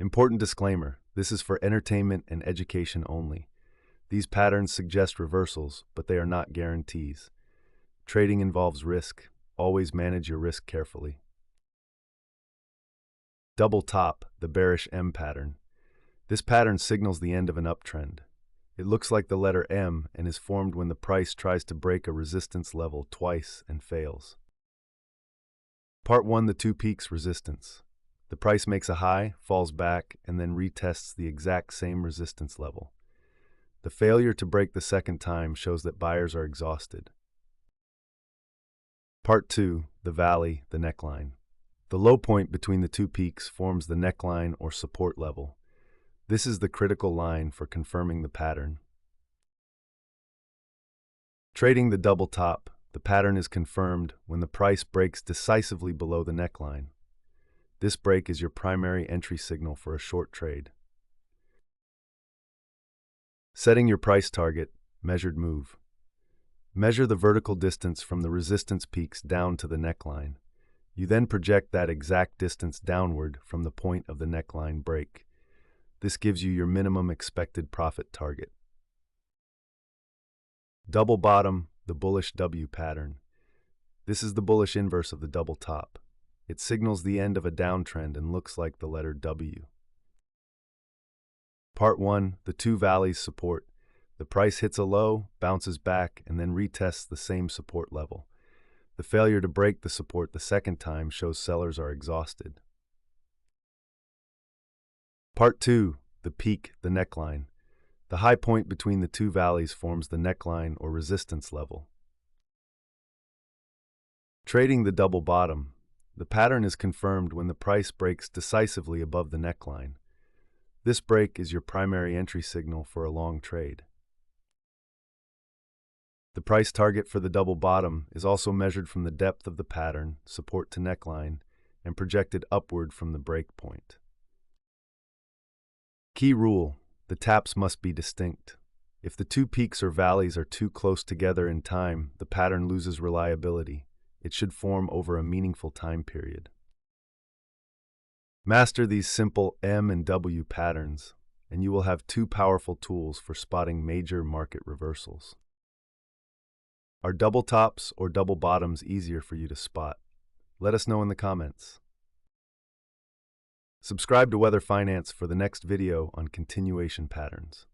Important disclaimer, this is for entertainment and education only. These patterns suggest reversals, but they are not guarantees. Trading involves risk. Always manage your risk carefully. Double top, the bearish M pattern. This pattern signals the end of an uptrend. It looks like the letter M and is formed when the price tries to break a resistance level twice and fails. Part 1, the two peaks resistance. The price makes a high, falls back, and then retests the exact same resistance level. The failure to break the second time shows that buyers are exhausted. Part 2, the valley, the neckline. The low point between the two peaks forms the neckline or support level. This is the critical line for confirming the pattern. Trading the double top, the pattern is confirmed when the price breaks decisively below the neckline. This break is your primary entry signal for a short trade. Setting your price target, measured move. Measure the vertical distance from the resistance peaks down to the neckline. You then project that exact distance downward from the point of the neckline break. This gives you your minimum expected profit target. Double bottom, the bullish W pattern. This is the bullish inverse of the double top. It signals the end of a downtrend and looks like the letter W. Part 1, the two valleys support. The price hits a low, bounces back, and then retests the same support level. The failure to break the support the second time shows sellers are exhausted. Part 2, the peak, the neckline. The high point between the two valleys forms the neckline or resistance level. Trading the double bottom. The pattern is confirmed when the price breaks decisively above the neckline. This break is your primary entry signal for a long trade. The price target for the double bottom is also measured from the depth of the pattern, support to neckline, and projected upward from the break point. Key rule: the taps must be distinct. If the two peaks or valleys are too close together in time, the pattern loses reliability. It should form over a meaningful time period. Master these simple M and W patterns, and you will have two powerful tools for spotting major market reversals. Are double tops or double bottoms easier for you to spot? Let us know in the comments. Subscribe to Weather Finance for the next video on continuation patterns.